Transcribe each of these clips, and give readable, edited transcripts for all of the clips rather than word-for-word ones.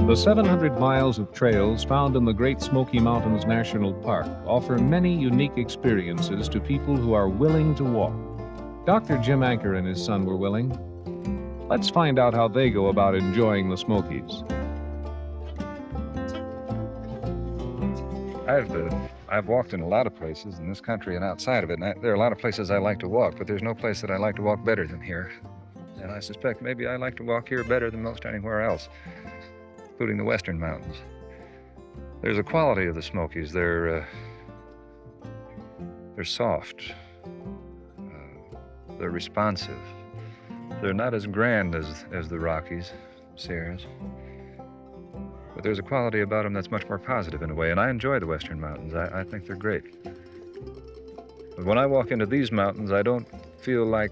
The 700 miles of trails found in the Great Smoky Mountains National Park offer many unique experiences to people who are willing to walk. Dr. Jim Anker and his son were willing. Let's find out how they go about enjoying the Smokies. I've walked in a lot of places in this country and outside of it, and there are a lot of places I like to walk, but there's no place that I like to walk better than here. And I suspect maybe I like to walk here better than most anywhere else, including the Western Mountains. There's a quality of the Smokies. They're soft. They're responsive. They're not as grand as the Rockies, Sierras. But there's a quality about them that's much more positive in a way, and I enjoy the Western Mountains. I think they're great. But when I walk into these mountains, I don't feel like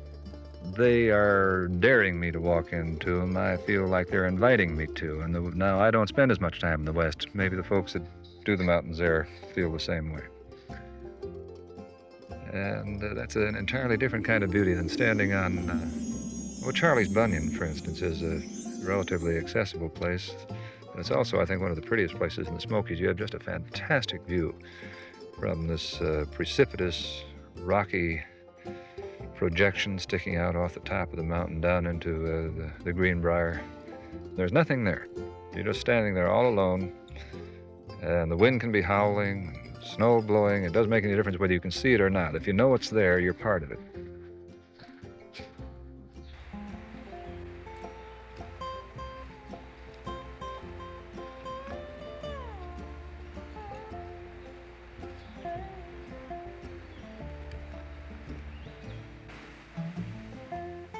they are daring me to walk into them. I feel like they're inviting me to. And now I don't spend as much time in the West. Maybe the folks that do the mountains there feel the same way. And that's an entirely different kind of beauty than standing on, Charlie's Bunyan, for instance, is a relatively accessible place. It's also, I think, one of the prettiest places in the Smokies. You have just a fantastic view from this precipitous, rocky projection sticking out off the top of the mountain down into the Greenbrier. There's nothing there. You're just standing there all alone, and the wind can be howling, snow blowing. It doesn't make any difference whether you can see it or not. If you know it's there, you're part of it.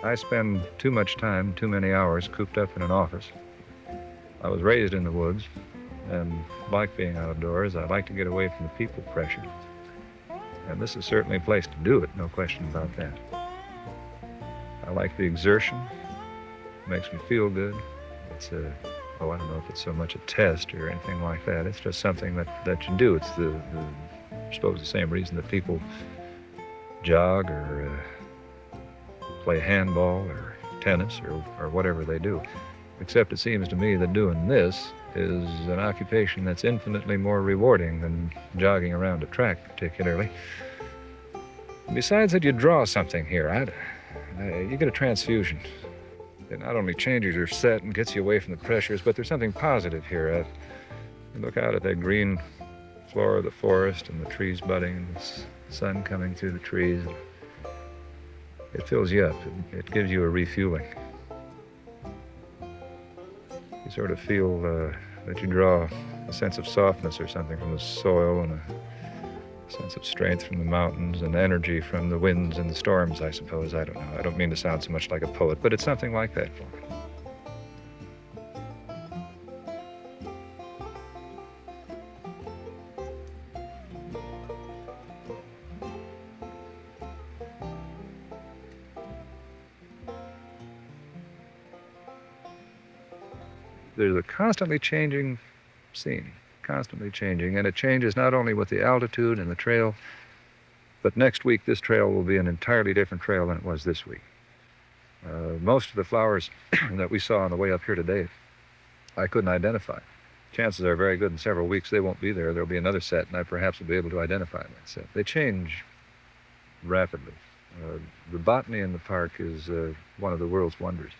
I spend too much time, too many hours cooped up in an office. I was raised in the woods and like being outdoors. I like to get away from the people pressure. And this is certainly a place to do it, no question about that. I like the exertion. It makes me feel good. It's I don't know if it's so much a test or anything like that. It's just something that you do. It's I suppose the same reason that people jog or play handball or tennis or whatever they do. Except it seems to me that doing this is an occupation that's infinitely more rewarding than jogging around a track particularly. Besides that, you draw something here. You get a transfusion. It not only changes your set and gets you away from the pressures, but there's something positive here. You look out at that green floor of the forest and the trees budding and the sun coming through the trees. It fills you up. It gives you a refueling. You sort of feel that you draw a sense of softness or something from the soil and a sense of strength from the mountains and energy from the winds and the storms, I suppose. I don't know. I don't mean to sound so much like a poet, but it's something like that for me. There's a constantly changing scene, constantly changing, and it changes not only with the altitude and the trail, but next week this trail will be an entirely different trail than it was this week. Most of the flowers that we saw on the way up here today, I couldn't identify. Chances are very good in several weeks they won't be there. There'll be another set, and I perhaps will be able to identify that set. They change rapidly. The botany in the park is one of the world's wonders.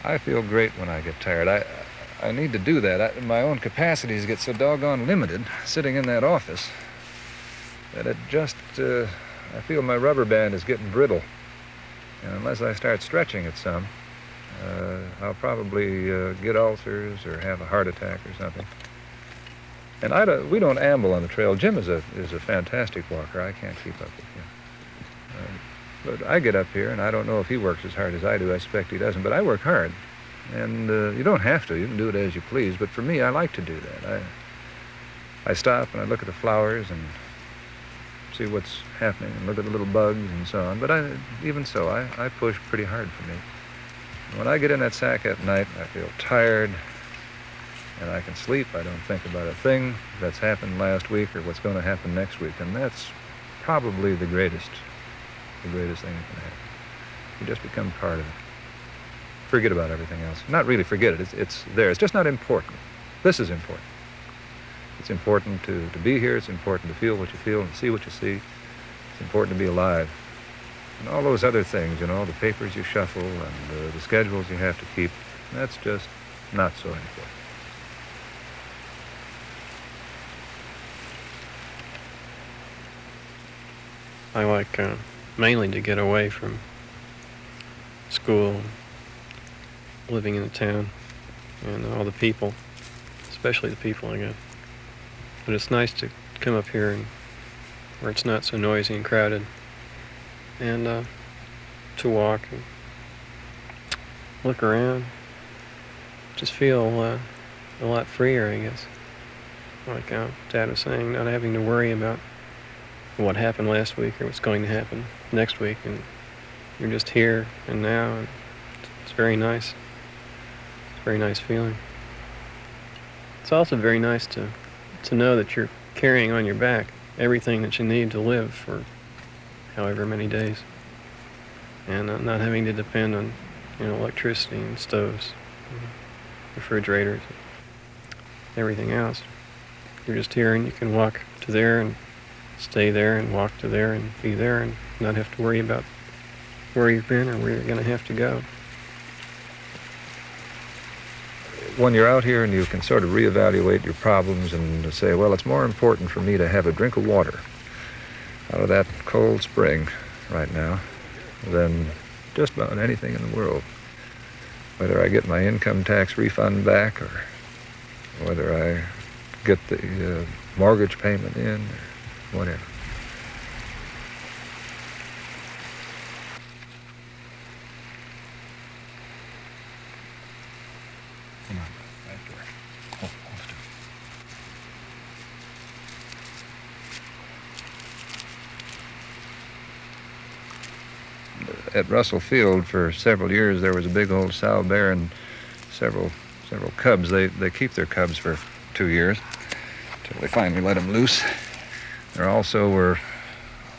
I feel great when I get tired. I need to do that. My own capacities get so doggone limited sitting in that office that it just, I feel my rubber band is getting brittle. And unless I start stretching it some, I'll probably get ulcers or have a heart attack or something. And we don't amble on the trail. Jim is a fantastic walker. I can't keep up with him. But I get up here, and I don't know if he works as hard as I do. I suspect he doesn't, but I work hard. And you don't have to. You can do it as you please. But for me, I like to do that. I stop and I look at the flowers and see what's happening and look at the little bugs and so on. But even so, I push pretty hard for me. When I get in that sack at night, I feel tired, and I can sleep. I don't think about a thing that's happened last week or what's going to happen next week. And that's probably the greatest thing that can happen. You just become part of it. Forget about everything else. Not really forget it. It's there. It's just not important. This is important. It's important to be here. It's important to feel what you feel and see what you see. It's important to be alive. And all those other things, the papers you shuffle and the schedules you have to keep, that's just not so important. I like mainly to get away from school, living in the town, and all the people, especially the people, I guess. But it's nice to come up here and where it's not so noisy and crowded, and to walk and look around, just feel a lot freer, I guess. Like Dad was saying, not having to worry about what happened last week or what's going to happen next week, and you're just here and now, and it's very nice. It's a very nice feeling. It's also very nice to know that you're carrying on your back everything that you need to live for however many days, and not having to depend on electricity and stoves, refrigerators, everything else. You're just here, and you can walk to there and stay there and walk to there and be there and not have to worry about where you've been or where you're going to have to go. When you're out here and you can sort of reevaluate your problems and say, well, it's more important for me to have a drink of water out of that cold spring right now than just about anything in the world. Whether I get my income tax refund back or whether I get the mortgage payment in or whatever. Come on, back door. Oh, at Russell Field for several years there was a big old sow bear and several cubs. They keep their cubs for 2 years until they finally let them loose. There also were,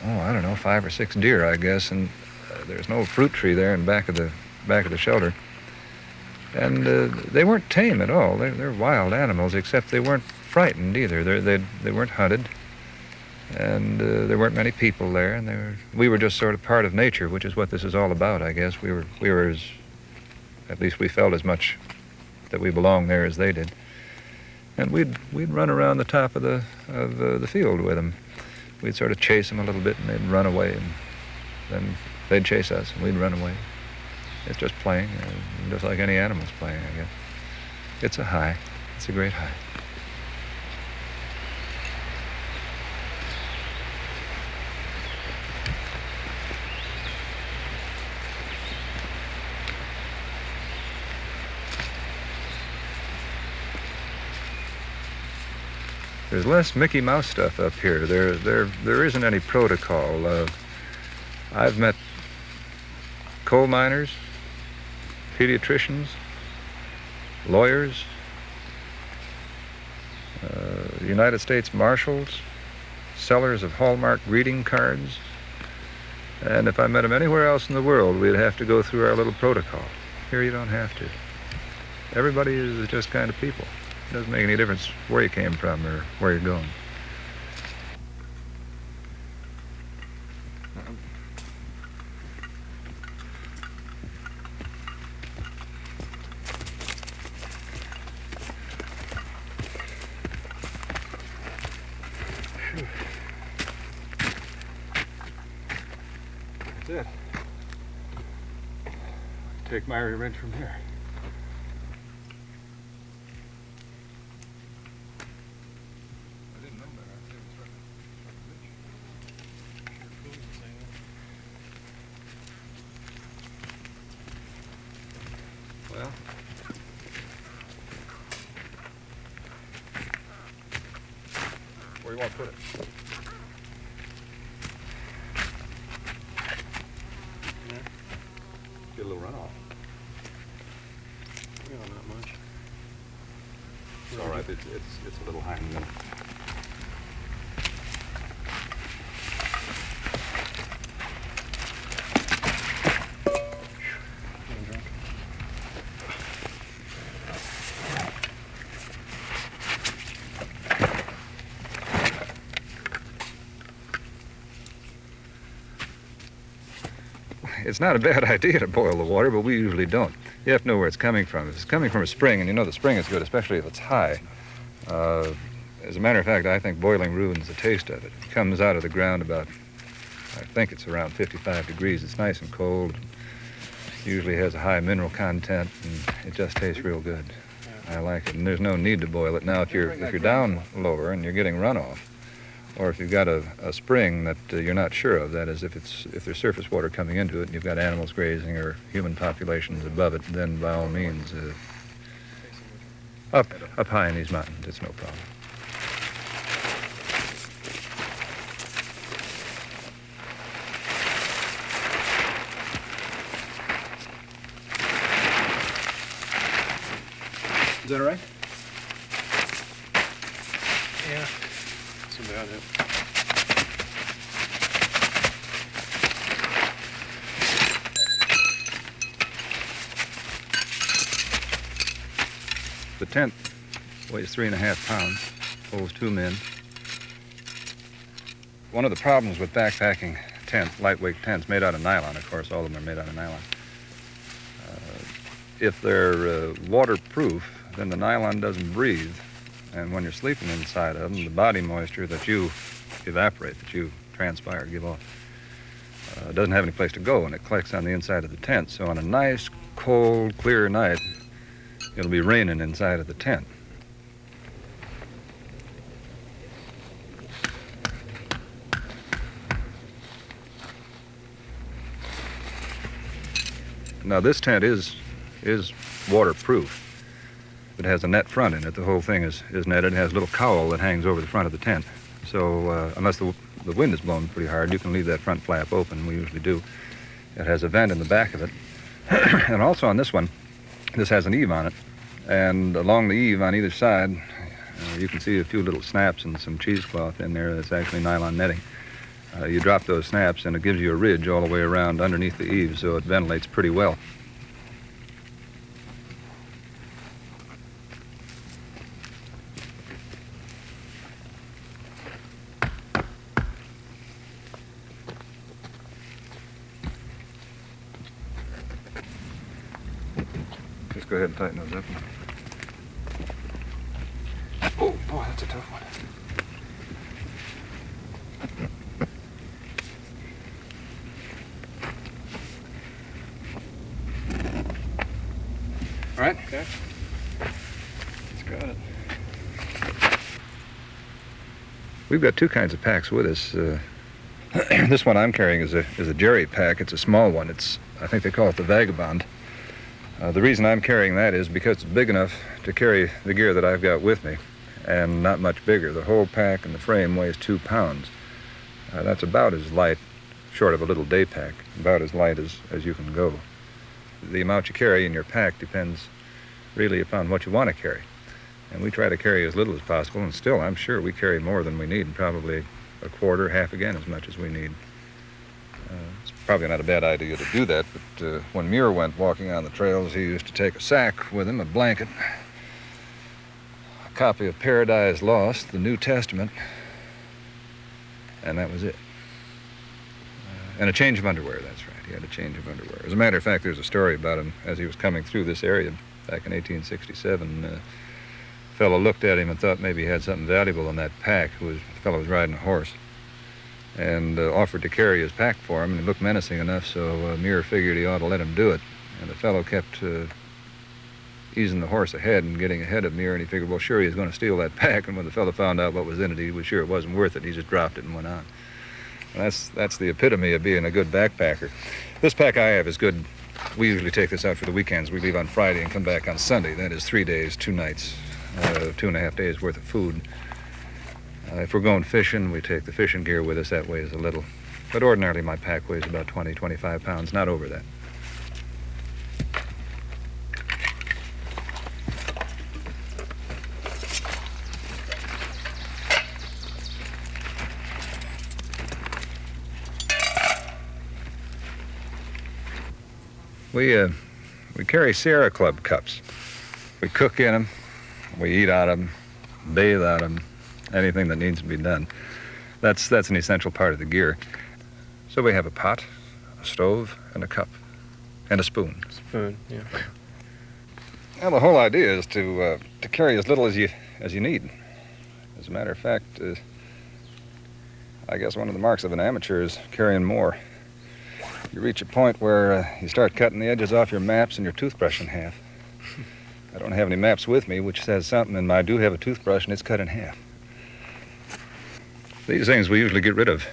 5 or 6 deer, I guess, and there's no fruit tree there in back of the shelter. And they weren't tame at all. They're wild animals, except they weren't frightened either. They weren't hunted, and there weren't many people there, and we were just sort of part of nature, which is what this is all about, I guess. We were at least we felt as much that we belonged there as they did. And we'd run around the top of the field with them. We'd sort of chase them a little bit, and they'd run away, and then they'd chase us, and we'd run away. It's just playing, just like any animal's playing, I guess. It's a high. It's a great high. There's less Mickey Mouse stuff up here. There isn't any protocol. I've met coal miners, pediatricians, lawyers, United States Marshals, sellers of Hallmark greeting cards. And if I met them anywhere else in the world, we'd have to go through our little protocol. Here you don't have to. Everybody is just kind of people. It doesn't make any difference where you came from or where you're going. That's it. Take my revenge from here. I didn't know better. I'd say it was right. Well, where you want to put it? Get a little runoff. Yeah, not much. It's all right. It's a little high in the middle. It's not a bad idea to boil the water, but we usually don't. You have to know where it's coming from. If it's coming from a spring, and you know the spring is good, especially if it's high. As a matter of fact, I think boiling ruins the taste of it. It comes out of the ground about, I think it's around 55 degrees. It's nice and cold. Usually has a high mineral content, and it just tastes real good. I like it, and there's no need to boil it. Now, if you're down lower and you're getting runoff, or if you've got a spring that you're not sure of, that is, if there's surface water coming into it and you've got animals grazing or human populations above it, then by all means, up high in these mountains, it's no problem. Is that all right? Yeah, that's about it. The tent weighs 3.5 pounds, holds 2 men. One of the problems with backpacking tents, lightweight tents made out of nylon, of course, all of them are made out of nylon. If they're waterproof, then the nylon doesn't breathe. And when you're sleeping inside of them, the body moisture that you evaporate, that you transpire, give off, doesn't have any place to go, and it collects on the inside of the tent. So on a nice, cold, clear night, it'll be raining inside of the tent. Now this tent is waterproof. It has a net front in it. The whole thing is netted. It has a little cowl that hangs over the front of the tent. So unless the wind is blowing pretty hard, you can leave that front flap open. We usually do. It has a vent in the back of it. And also on this one, this has an eave on it. And along the eave on either side, you can see a few little snaps and some cheesecloth in there. That's actually nylon netting. You drop those snaps and it gives you a ridge all the way around underneath the eave, so it ventilates pretty well. Just go ahead and tighten those up. Oh, boy, that's a tough one. All right? Okay. That's got it. We've got two kinds of packs with us. This one I'm carrying is a jerry pack. It's a small one. I think they call it the Vagabond. The reason I'm carrying that is because it's big enough to carry the gear that I've got with me, and not much bigger. The whole pack and the frame weighs 2 pounds. That's about as light, short of a little day pack, about as light as you can go. The amount you carry in your pack depends really upon what you want to carry. And we try to carry as little as possible, and still I'm sure we carry more than we need, probably a quarter, half again as much as we need. It's probably not a bad idea to do that, but when Muir went walking on the trails, he used to take a sack with him, a blanket, a copy of Paradise Lost, the New Testament, and that was it. And a change of underwear, that's right. He had a change of underwear. As a matter of fact, there's a story about him as he was coming through this area back in 1867, fellow looked at him and thought maybe he had something valuable in that pack. The fellow was riding a horse, and offered to carry his pack for him, and he looked menacing enough, so Muir figured he ought to let him do it. And the fellow kept easing the horse ahead and getting ahead of Muir, and he figured, well, sure, he was going to steal that pack, and when the fellow found out what was in it, he was sure it wasn't worth it. He just dropped it and went on. And that's the epitome of being a good backpacker. This pack I have is good. We usually take this out for the weekends. We leave on Friday and come back on Sunday. That is 3 days, 2 nights, 2.5 days worth of food. If we're going fishing, we take the fishing gear with us. That weighs a little. But ordinarily, my pack weighs about 20, 25 pounds, not over that. We carry Sierra Club cups. We cook in them, we eat out of them, bathe out of them, anything that needs to be done. That's an essential part of the gear. So we have a pot, a stove, and a cup, and a spoon. Spoon, yeah. Well, the whole idea is to carry as little as you need. As a matter of fact, I guess one of the marks of an amateur is carrying more. You reach a point where you start cutting the edges off your maps and your toothbrush in half. I don't have any maps with me, which says something, and I do have a toothbrush, and it's cut in half. These things we usually get rid of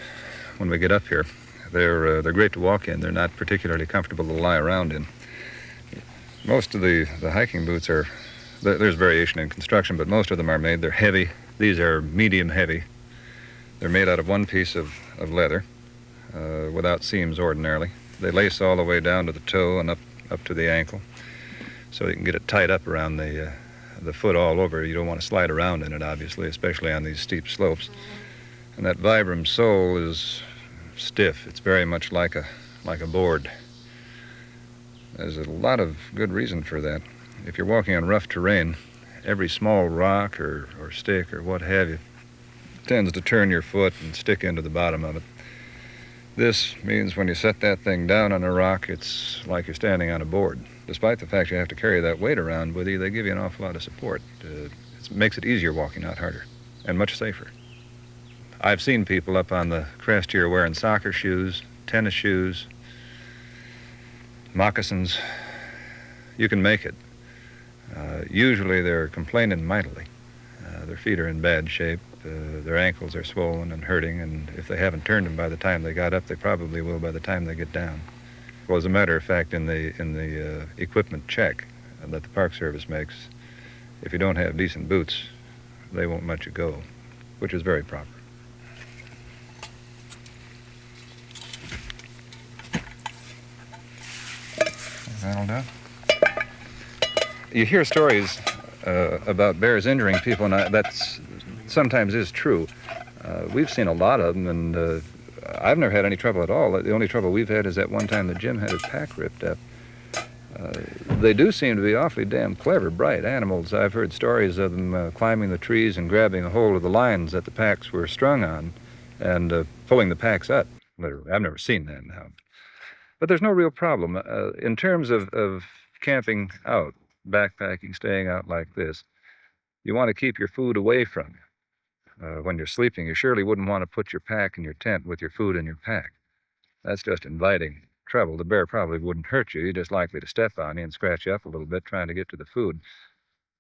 when we get up here. They're great to walk in. They're not particularly comfortable to lie around in. Most of the hiking boots are, there's variation in construction, but most of them are made. They're heavy. These are medium heavy. They're made out of one piece of leather. Without seams ordinarily. They lace all the way down to the toe and up to the ankle, so you can get it tied up around the foot all over. You don't want to slide around in it, obviously, especially on these steep slopes. And that Vibram sole is stiff. It's very much like a board. There's a lot of good reason for that. If you're walking on rough terrain, every small rock or stick or what have you tends to turn your foot and stick into the bottom of it. This means when you set that thing down on a rock, it's like you're standing on a board. Despite the fact you have to carry that weight around with you, they give you an awful lot of support. It makes it easier walking, not harder, and much safer. I've seen people up on the crest here wearing soccer shoes, tennis shoes, moccasins. You can make it. Usually they're complaining mightily. Their feet are in bad shape. Their ankles are swollen and hurting, and if they haven't turned them by the time they got up, they probably will by the time they get down. Well, as a matter of fact, in the equipment check that the Park Service makes, if you don't have decent boots, they won't let you go, which is very proper. That'll do. You hear stories about bears injuring people, and that's sometimes is true. We've seen a lot of them, and I've never had any trouble at all. The only trouble we've had is that one time that Jim had his pack ripped up. They do seem to be awfully damn clever, bright animals. I've heard stories of them climbing the trees and grabbing a hold of the lines that the packs were strung on and pulling the packs up. Literally, I've never seen that now. But there's no real problem. In terms of camping out, backpacking, staying out like this, you want to keep your food away from you. When you're sleeping, you surely wouldn't want to put your pack in your tent with your food in your pack. That's just inviting trouble. The bear probably wouldn't hurt you. He's just likely to step on you and scratch you up a little bit trying to get to the food.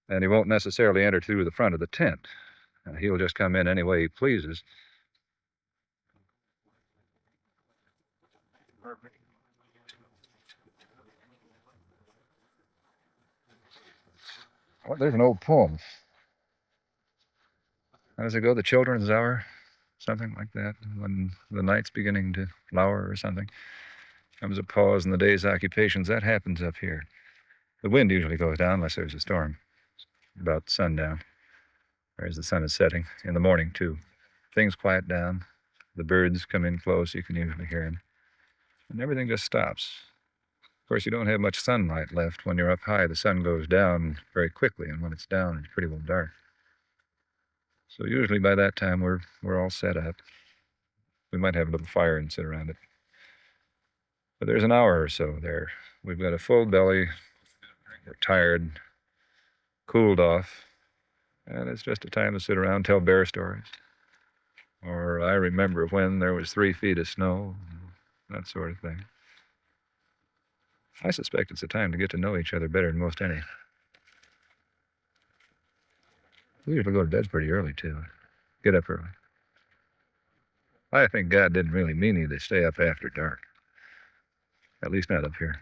And he won't necessarily enter through the front of the tent. He'll just come in any way he pleases. Well, there's an old poem. How does it go? The children's hour? Something like that. When the night's beginning to flower or something. Comes a pause in the day's occupations. That happens up here. The wind usually goes down unless there's a storm. About sundown. Or as the sun is setting. In the morning, too. Things quiet down. The birds come in close. You can usually hear them. And everything just stops. Of course, you don't have much sunlight left. When you're up high, the sun goes down very quickly. And when it's down, it's pretty well dark. So usually by that time, we're all set up. We might have a little fire and sit around it. But there's an hour or so there. We've got a full belly. We're tired, cooled off, And it's just a time to sit around and tell bear stories. Or I remember when there was 3 feet of snow, that sort of thing. I suspect it's a time to get to know each other better than most any. We usually go to bed pretty early, too. Get up early. I think God didn't really mean you to stay up after dark. At least not up here.